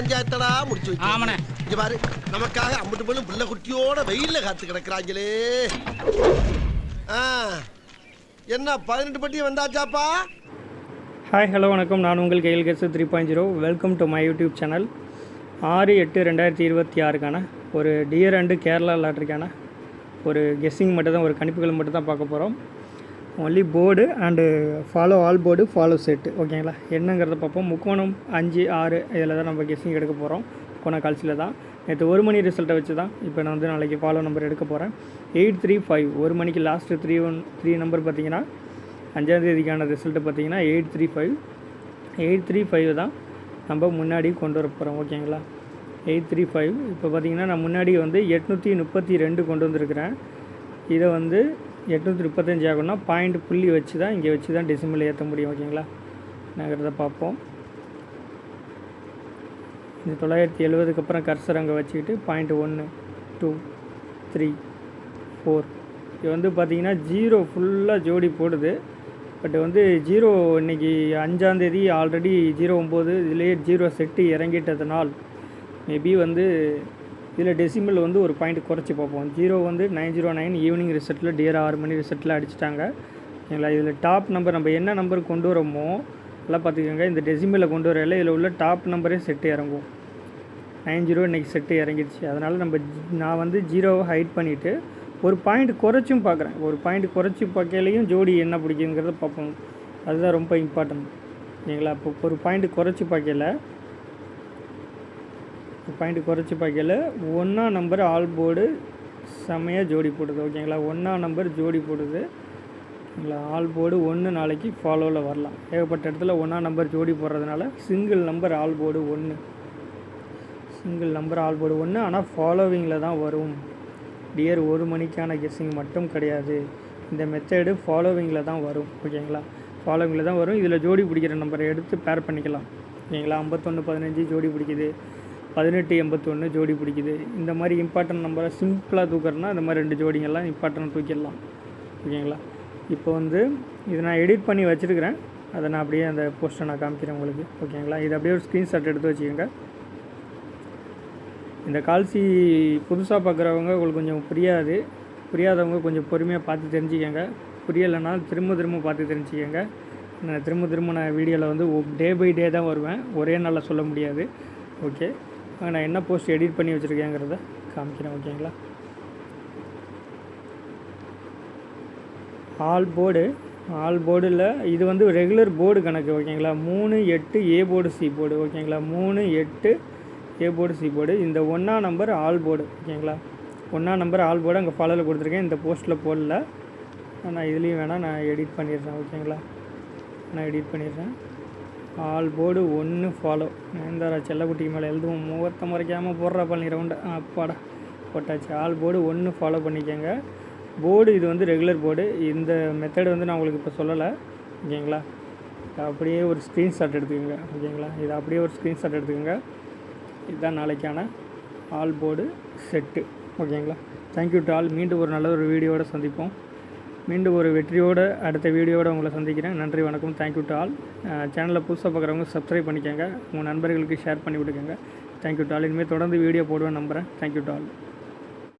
பஞ்சாயத்தடா முடிச்சு வச்சு. ஆமாண்ணே. இங்க பாரு, நமக்காக அம்பட்டு போலும் புள்ள குட்டியோட வெயில்ல காத்து கிடக்குறாங்களே. என்ன 18 பட்டி வந்தாச்சாப்பா? ஹாய் ஹலோ வணக்கம். நான் உங்கள் கையில் guess 3.0. Welcome to my YouTube channel. 6/8/2026 ஒரு டியர் அண்டு கேரளா லாட்ரிக்கான ஒரு கெஸ்ஸிங் மட்டும் தான், ஒரு கணிப்புகள் மட்டும் தான் பார்க்க போகிறோம். Only board and follow all board follow set, ஓகேங்களா? என்னங்கிறத பார்ப்போம். முக்கோணம் 5, 6 இதில் தான் நம்ம கெஸ்ஸிங் எடுக்க போகிறோம். கோண கால்சியில் தான் நேற்று 1 மணி ரிசல்ட்டை வச்சு தான் இப்போ நான் வந்து நாளைக்கு ஃபாலோ நம்பர் எடுக்க போகிறேன். 835 1 மணிக்கு லாஸ்ட்டு 3 நம்பர் பார்த்திங்கன்னா 5ஆம் தேதிக்கான ரிசல்ட்டு பார்த்திங்கன்னா 835 தான் நம்ம முன்னாடி கொண்டு வர போகிறோம், ஓகேங்களா? 835 இப்போ பார்த்திங்கன்னா நான் முன்னாடி வந்து 832 கொண்டு வந்திருக்கிறேன். இதை வந்து 835 ஆகும்னா பாயிண்ட் புள்ளி வச்சு தான், இங்கே வச்சு தான் டெசிமல் ஏற்ற முடியும், ஓகேங்களா? நாங்கிறத பார்ப்போம். இந்த 970க்கு அப்புறம் கர்சர் அங்கே வச்சுக்கிட்டு பாயிண்ட் 1 2 3 4 இது வந்து பார்த்திங்கன்னா 0 ஃபுல்லாக ஜோடி போடுது. பட் வந்து 0 இன்றைக்கி 5ஆம் தேதி ஆல்ரெடி 09 இதுலேயே 0 செட்டு இறங்கிட்டதுனால் மேபி வந்து இதில் டெசிமல் வந்து ஒரு பாயிண்ட் குறைச்சி பார்ப்போம். 0 வந்து 909 ஈவினிங் ரிசல்ட்டில் டியர் 6 மணி ரிசல்ட்டில் அடிச்சிட்டாங்க, ஓகேங்களா? இதில் டாப் நம்பர் நம்ம என்ன நம்பர் கொண்டு வரோமோ எல்லாம் பார்த்துக்கோங்க. இந்த டெசிமலில் கொண்டு வரையில இதில் உள்ள டாப் நம்பரே செட்டு இறங்கும். 90 இன்றைக்கி செட்டு இறங்கிடுச்சு. அதனால் நான் வந்து 0வை ஹைட் பண்ணிவிட்டு ஒரு பாயிண்ட் குறைச்சும் பார்க்குறேன். ஒரு பாயிண்ட் குறைச்சி பார்க்கலையும் ஜோடி என்ன பிடிக்குங்கிறத பார்ப்போம். அதுதான் ரொம்ப இம்பார்ட்டன்ட், ஓகேங்களா? இப்போ ஒரு பாயிண்ட் குறைச்சி பார்க்கல 1ஆம் நம்பர் ஆல் போர்டு செம்மையாக ஜோடி போடுது, ஓகேங்களா? 1ஆம் நம்பர் ஜோடி போடுது, ஓகேங்களா? ஆல் போர்டு 1 நாளைக்கு ஃபாலோவில் வரலாம். ஏகப்பட்ட இடத்துல 1ஆம் நம்பர் ஜோடி போடுறதுனால சிங்கிள் நம்பர் ஆல் போர்டு 1, ஆனால் ஃபாலோவிங்கில் தான் வரும். டியர் 1 மணிக்கான கெஸ்ஸிங் மட்டும் கிடையாது. இந்த மெத்தடு ஃபாலோவிங்கில் தான் வரும், ஓகேங்களா? ஃபாலோவிங்கில் தான் வரும். இதில் ஜோடி பிடிக்கிற நம்பரை எடுத்து பேர் பண்ணிக்கலாம், ஓகேங்களா? 51-15 ஜோடி பிடிக்குது, 18-81 ஜோடி பிடிக்குது. இந்த மாதிரி இம்பார்ட்டன்ட் நம்பரை சிம்பிளாக தூக்குறதுனா இந்த மாதிரி 2 ஜோடிங்கெல்லாம் இம்பார்ட்டன்ட் தூக்கிடலாம், ஓகேங்களா? இப்போ வந்து இதை நான் எடிட் பண்ணி வச்சுருக்கிறேன். அதை நான் அப்படியே அந்த போஸ்ட்டை நான் காமிக்கிறேன் உங்களுக்கு, ஓகேங்களா? இது அப்படியே ஒரு ஸ்க்ரீன்ஷாட் எடுத்து வச்சுக்கோங்க. இந்த கால்சி புதுசாக பார்க்குறவங்க உங்களுக்கு கொஞ்சம் புரியாதவங்க கொஞ்சம் பொறுமையாக பார்த்து தெரிஞ்சுக்கோங்க. புரியலைன்னா திரும்ப பார்த்து தெரிஞ்சுக்கோங்க. நான் திரும்ப நான் வீடியோவில் வந்து டே பை டே தான் வருவேன், ஒரே நாளில் சொல்ல முடியாது, ஓகே? நான் என்ன போஸ்ட் எடிட் பண்ணி வச்சுருக்கேங்கிறத காமிக்கிறேன், ஓகேங்களா? ஆல் போர்டில் இது வந்து ரெகுலர் போர்டு கணக்கு, ஓகேங்களா? 3-8 ஏ போர்டு சி போர்டு, ஓகேங்களா? 3-8 ஏ போர்டு சி போர்டு. இந்த 1ஆம் நம்பர் ஆல் போர்டு, ஓகேங்களா? 1ஆம் நம்பர் ஆல் போர்டு அங்கே ஃபாலோவில் கொடுத்துருக்கேன். இந்த போஸ்ட்டில் போடல, நான் இதுலேயும் வேணால் நான் எடிட் பண்ணிடுறேன், ஓகேங்களா? நான் எடிட் பண்ணிடுறேன். All board 1 follow. நயன்தாரா செல்லக்குட்டிக்கு மேலே எழுதுவோம், முகத்தை மறைக்காமல் போடுறா பண்ணி ரவுண்டு. அப்பாடா போட்டாச்சு. ஆல் போர்டு 1 ஃபாலோ பண்ணிக்கோங்க. போர்டு இது வந்து ரெகுலர் போர்டு. இந்த மெத்தடு வந்து நான் உங்களுக்கு இப்போ சொல்லலை, ஓகேங்களா? அப்படியே ஒரு ஸ்க்ரீன்ஷாட் எடுத்துக்கோங்க, ஓகேங்களா? இது அப்படியே ஒரு ஸ்க்ரீன்ஷாட் எடுத்துக்கோங்க. இதுதான் நாளைக்கான ஆல் போர்டு செட்டு, ஓகேங்களா? Thank you to all. மீண்டும் ஒரு நல்ல ஒரு வீடியோவோடு சந்திப்போம். மீண்டும் ஒரு வெற்றியோடு அடுத்த வீடியோவோடு உங்களை சந்திக்கிறேன். நன்றி, வணக்கம். Thank you to all. சேனலில் புதுசாக பார்க்குறவங்க சப்ஸ்கிரைப் பண்ணிக்கோங்க, உங்கள் நண்பர்களுக்கு ஷேர் பண்ணி விட்டுக்கோங்க. Thank you to all. இனிமேல் தொடர்ந்து வீடியோ போடுவேன் நம்புகிறேன். Thank you to all.